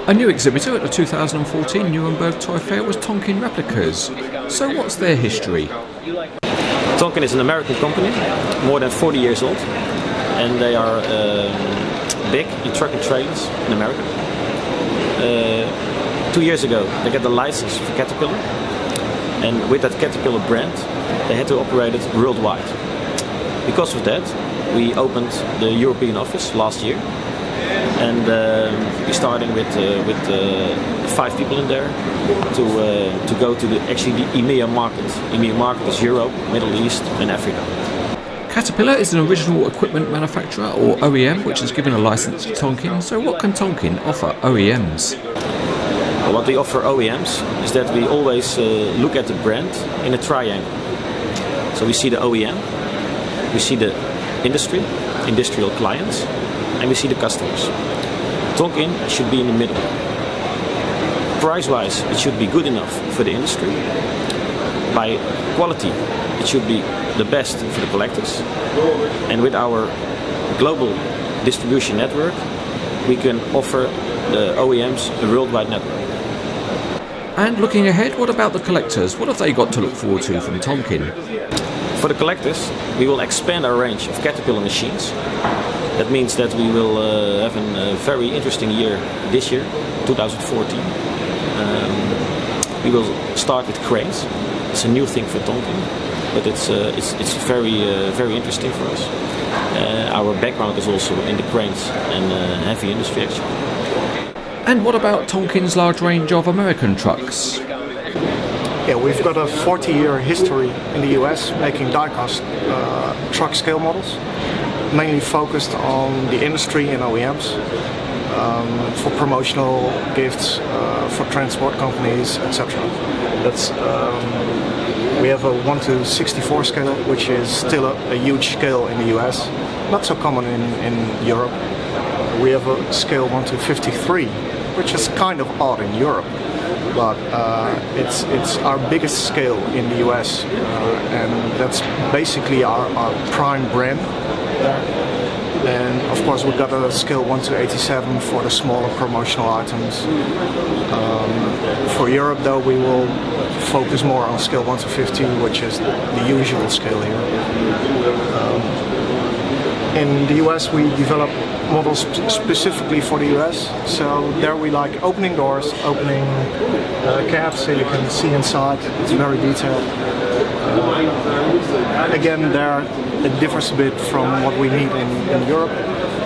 A new exhibitor at the 2014 Nuremberg Toy Fair was Tonkin Replicas. So what's their history? Tonkin is an American company, more than 40 years old, and they are big in truck and trailers in America. 2 years ago they got the license for Caterpillar, and with that Caterpillar brand they had to operate it worldwide. Because of that we opened the European office last year, and we're starting with 5 people in there to go to the EMEA market. EMEA market is Europe, Middle East and Africa. Caterpillar is an original equipment manufacturer, or OEM, which has given a license to Tonkin. So what can Tonkin offer OEMs? Well, what we offer OEMs is that we always look at the brand in a triangle. So we see the OEM, we see the industrial clients, and we see the customers. Tonkin should be in the middle. Price-wise, it should be good enough for the industry. By quality, it should be the best for the collectors. And with our global distribution network, we can offer the OEMs a worldwide network. And looking ahead, what about the collectors? What have they got to look forward to from Tonkin? For the collectors, we will expand our range of Caterpillar machines. That means that we will have a very interesting year this year, 2014. We will start with cranes. It's a new thing for Tonkin, but it's very interesting for us. Our background is also in the cranes and heavy industry actually. And what about Tonkin's large range of American trucks? Yeah, we've got a 40-year history in the US making die-cast truck scale models, mainly focused on the industry and OEMs, for promotional gifts, for transport companies, etc. We have a 1:64 scale, which is still a huge scale in the US, not so common in Europe. We have a scale 1:53, which is kind of odd in Europe, but it's our biggest scale in the US, and that's basically our prime brand there. And of course we got a scale 1:87 for the smaller promotional items. For Europe though, we will focus more on scale 1:50, which is the usual scale here. In the US we develop models specifically for the US, so there we like opening doors, opening cabs so you can see inside. It's very detailed. Again, there it differs a bit from what we need in Europe,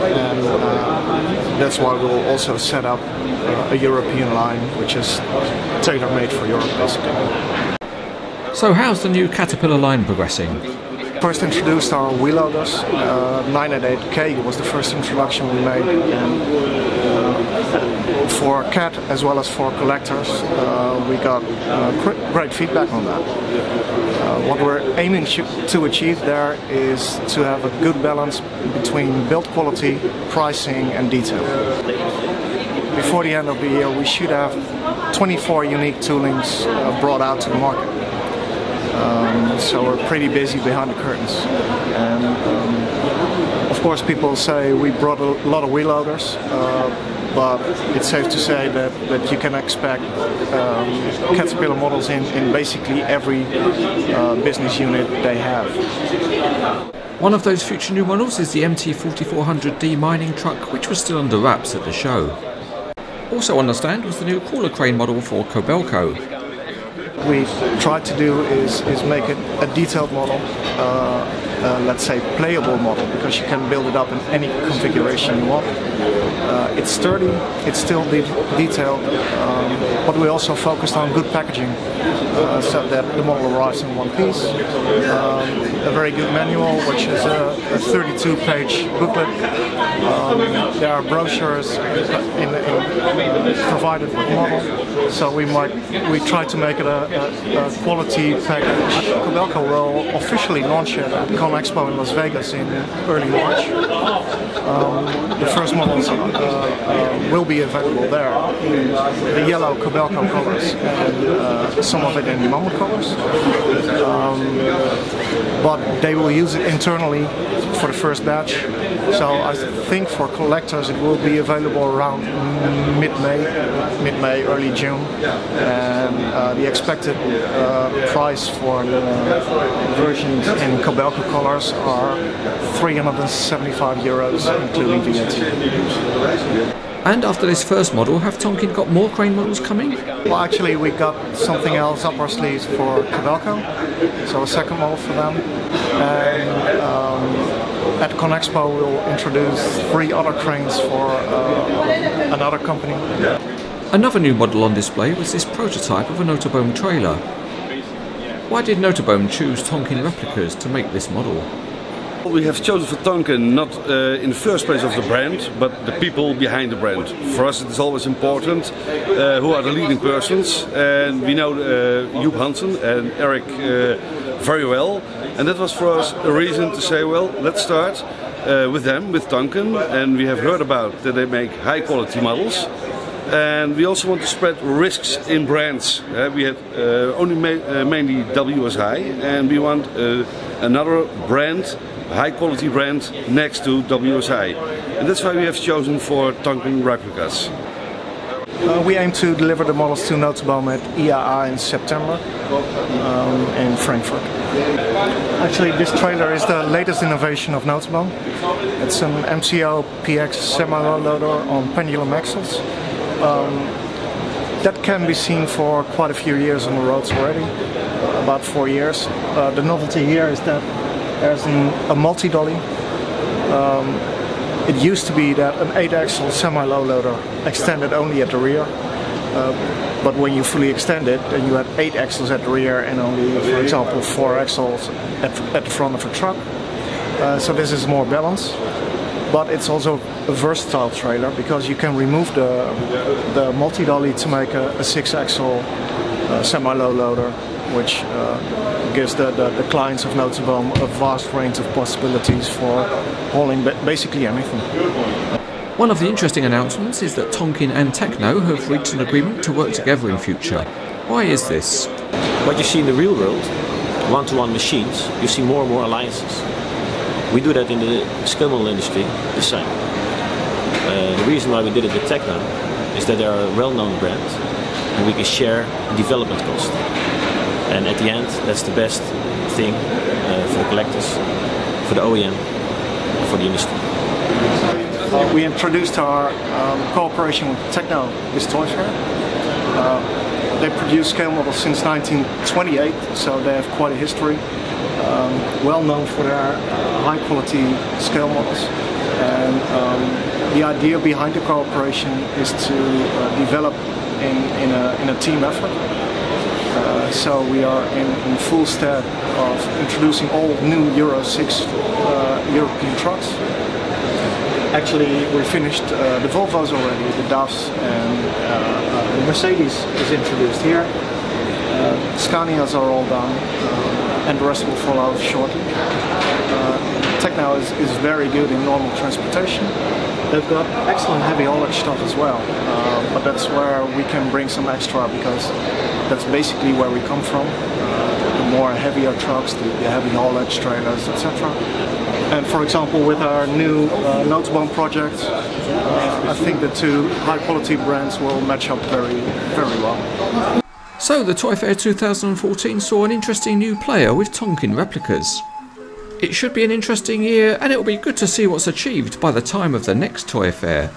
and that's why we'll also set up a European line which is tailor-made for Europe basically. So how's the new Caterpillar line progressing? First introduced our wheel loaders. 988K was the first introduction we made, and for CAT as well as for collectors we got great feedback on that. What we're aiming to achieve there is to have a good balance between build quality, pricing and detail. Before the end of the year we should have 24 unique toolings brought out to the market. So we're pretty busy behind the curtains, and of course people say we brought a lot of wheel loaders, but it's safe to say that you can expect Caterpillar models in basically every business unit they have. One of those future new models is the MT4400D mining truck, which was still under wraps at the show. Also on the stand was the new crawler crane model for Kobelco. We tried to do is make it a detailed model, let's say playable model, because you can build it up in any configuration you want. It's sturdy, it's still detailed, but we also focused on good packaging, so that the model arrives in one piece. A very good manual, which is a 32-page booklet. There are brochures provided with the model, so we try to make it a quality package. Kobelco will officially launch it at ConExpo in Las Vegas in early March. The first models will be available there in the yellow Cobelco colors and some of it in Mammoth colors. But they will use it internally for the first batch. So I think for collectors it will be available around mid-May, early June. And the expected price for the versions in Cobelco colors are €375, including VAT. And after this first model, have Tonkin got more crane models coming? Well, actually we got something else up our sleeves for Cobelco, so a second model for them. And at ConExpo we'll introduce 3 other cranes for another company. Another new model on display was this prototype of a Notabome trailer. Why did Notabome choose Tonkin Replicas to make this model? We have chosen for Tonkin not in the first place of the brand, but the people behind the brand. For us it is always important who are the leading persons, and we know Joep Hansen and Eric very well, and that was for us a reason to say, well, let's start with them, with Tonkin, and we have heard about that they make high quality models. And we also want to spread risks in brands. We had only mainly WSI, and we want another brand, high quality brand, next to WSI. And that's why we have chosen for Tonkin Replicas. We aim to deliver the models to Notabome at IAA in September in Frankfurt. Actually, this trailer is the latest innovation of Notabome. It's an MCO PX semi-low loader on pendulum axles. That can be seen for quite a few years on the roads already, about 4 years. The novelty here is that there's a multi-dolly. It used to be that an 8-axle semi-low loader extended only at the rear, but when you fully extend it, then you had 8 axles at the rear and only, for example, 4 axles at the front of a truck. So this is more balanced. But it's also a versatile trailer because you can remove the multi-dolly to make a 6-axle semi-low loader, which gives the clients of Notabome a vast range of possibilities for hauling basically anything. One of the interesting announcements is that Tonkin and Techno have reached an agreement to work together in future. Why is this? What you see in the real world, one-to-one machines, you see more and more alliances. We do that in the scale model industry the same. The reason why we did it with Techno is that they are a well-known brand and we can share development cost. And at the end, that's the best thing for the collectors, for the OEM, for the industry. We introduced our cooperation with Techno this toy fair. They produce scale models since 1928, so they have quite a history. Well known for their high quality scale models, and the idea behind the cooperation is to develop in a team effort. So we are in full step of introducing all new Euro 6 European trucks. Actually, we finished the Volvos already, the DAFs, and the Mercedes is introduced here. Scanias are all done, and the rest will follow shortly. Techno is very good in normal transportation. They've got excellent heavy haulage stuff as well, but that's where we can bring some extra because that's basically where we come from. The more heavier trucks, the heavy haulage trailers, etc. And for example, with our new Notabome project, I think the two high-quality brands will match up very, very well. So the Toy Fair 2014 saw an interesting new player with Tonkin Replicas. It should be an interesting year, and it will be good to see what's achieved by the time of the next Toy Fair.